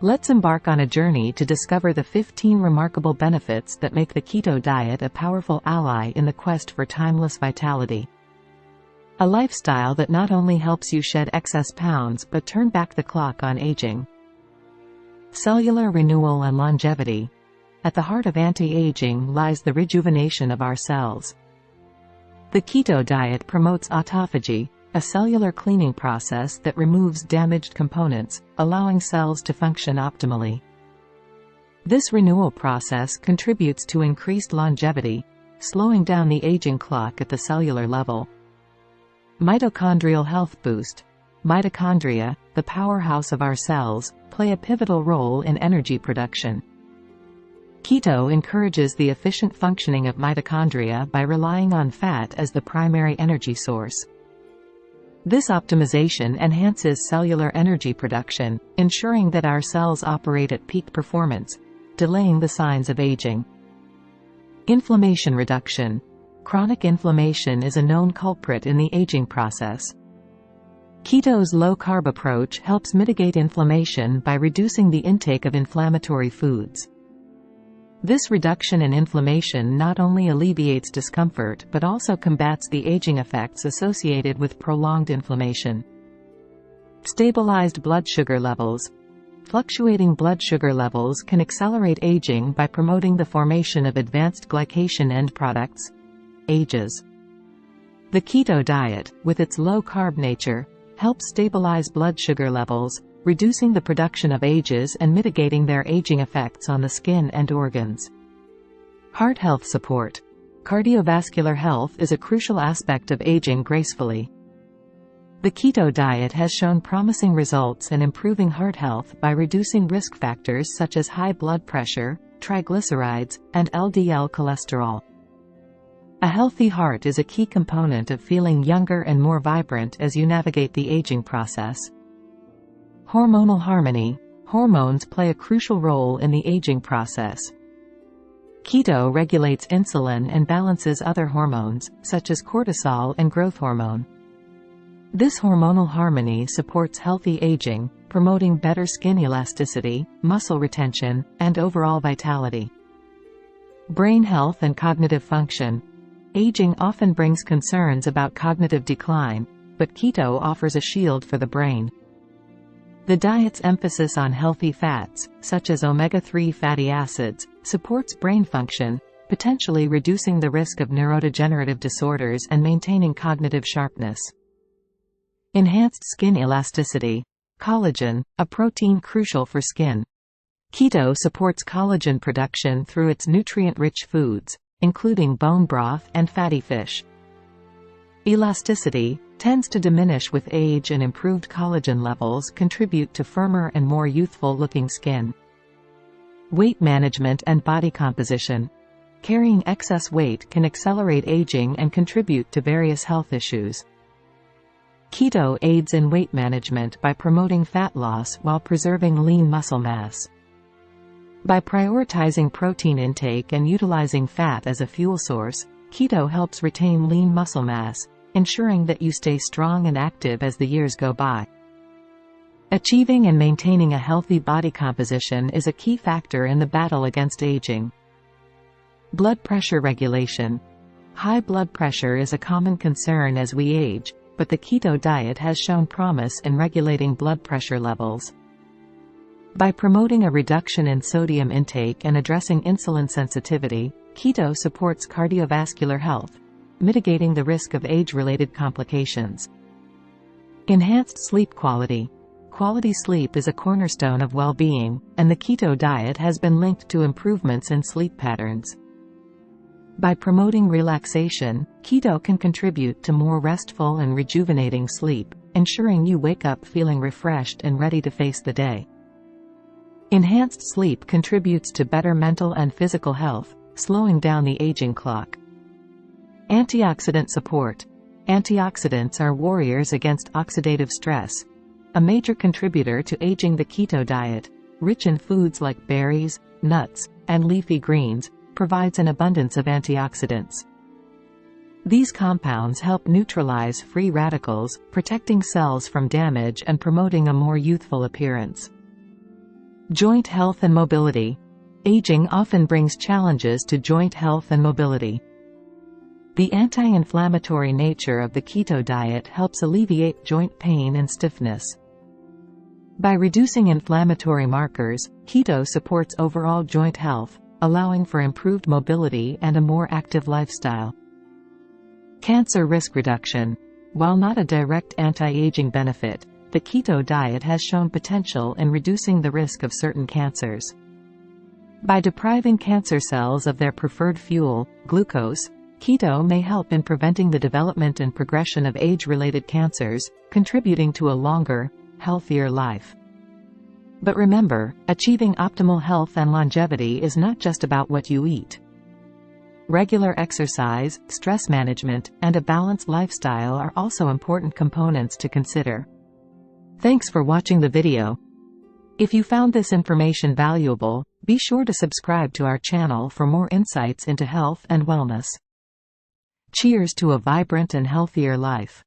Let's embark on a journey to discover the 15 remarkable benefits that make the keto diet a powerful ally in the quest for timeless vitality. A lifestyle that not only helps you shed excess pounds but turn back the clock on aging. Cellular renewal and longevity. At the heart of anti-aging lies the rejuvenation of our cells. The keto diet promotes autophagy, a cellular cleaning process that removes damaged components, allowing cells to function optimally. This renewal process contributes to increased longevity, slowing down the aging clock at the cellular level. Mitochondrial health boost. Mitochondria, the powerhouse of our cells, play a pivotal role in energy production. Keto encourages the efficient functioning of mitochondria by relying on fat as the primary energy source. This optimization enhances cellular energy production, ensuring that our cells operate at peak performance, delaying the signs of aging. Inflammation reduction. Chronic inflammation is a known culprit in the aging process. Keto's low-carb approach helps mitigate inflammation by reducing the intake of inflammatory foods. This reduction in inflammation not only alleviates discomfort but also combats the aging effects associated with prolonged inflammation. Stabilized blood sugar levels. Fluctuating blood sugar levels can accelerate aging by promoting the formation of advanced glycation end products, AGEs. The keto diet, with its low-carb nature, helps stabilize blood sugar levels, reducing the production of AGEs and mitigating their aging effects on the skin and organs. Heart health support. Cardiovascular health is a crucial aspect of aging gracefully. The keto diet has shown promising results in improving heart health by reducing risk factors such as high blood pressure, triglycerides, and LDL cholesterol. A healthy heart is a key component of feeling younger and more vibrant as you navigate the aging process. Hormonal harmony. Hormones play a crucial role in the aging process. Keto regulates insulin and balances other hormones, such as cortisol and growth hormone. This hormonal harmony supports healthy aging, promoting better skin elasticity, muscle retention, and overall vitality. Brain health and cognitive function. Aging often brings concerns about cognitive decline, but keto offers a shield for the brain. The diet's emphasis on healthy fats, such as omega-3 fatty acids, supports brain function, potentially reducing the risk of neurodegenerative disorders and maintaining cognitive sharpness. Enhanced skin elasticity. Collagen, a protein crucial for skin. Keto supports collagen production through its nutrient-rich foods, including bone broth and fatty fish. Elasticity tends to diminish with age, and improved collagen levels contribute to firmer and more youthful-looking skin. Weight management and body composition. Carrying excess weight can accelerate aging and contribute to various health issues. Keto aids in weight management by promoting fat loss while preserving lean muscle mass. By prioritizing protein intake and utilizing fat as a fuel source, keto helps retain lean muscle mass, ensuring that you stay strong and active as the years go by. Achieving and maintaining a healthy body composition is a key factor in the battle against aging. Blood pressure regulation. High blood pressure is a common concern as we age, but the keto diet has shown promise in regulating blood pressure levels. By promoting a reduction in sodium intake and addressing insulin sensitivity, keto supports cardiovascular health, mitigating the risk of age-related complications. Enhanced sleep quality. Quality sleep is a cornerstone of well-being, and the keto diet has been linked to improvements in sleep patterns. By promoting relaxation, keto can contribute to more restful and rejuvenating sleep, ensuring you wake up feeling refreshed and ready to face the day. Enhanced sleep contributes to better mental and physical health, slowing down the aging clock. Antioxidant support. Antioxidants are warriors against oxidative stress, a major contributor to aging. The keto diet, rich in foods like berries, nuts, and leafy greens, provides an abundance of antioxidants. These compounds help neutralize free radicals, protecting cells from damage and promoting a more youthful appearance. Joint health and mobility. Aging often brings challenges to joint health and mobility. The anti-inflammatory nature of the keto diet helps alleviate joint pain and stiffness. By reducing inflammatory markers, keto supports overall joint health, allowing for improved mobility and a more active lifestyle. Cancer risk reduction. While not a direct anti-aging benefit, the keto diet has shown potential in reducing the risk of certain cancers. By depriving cancer cells of their preferred fuel, glucose, keto may help in preventing the development and progression of age-related cancers, contributing to a longer, healthier life. But remember, achieving optimal health and longevity is not just about what you eat. Regular exercise, stress management, and a balanced lifestyle are also important components to consider. Thanks for watching the video. If you found this information valuable, be sure to subscribe to our channel for more insights into health and wellness. Cheers to a vibrant and healthier life.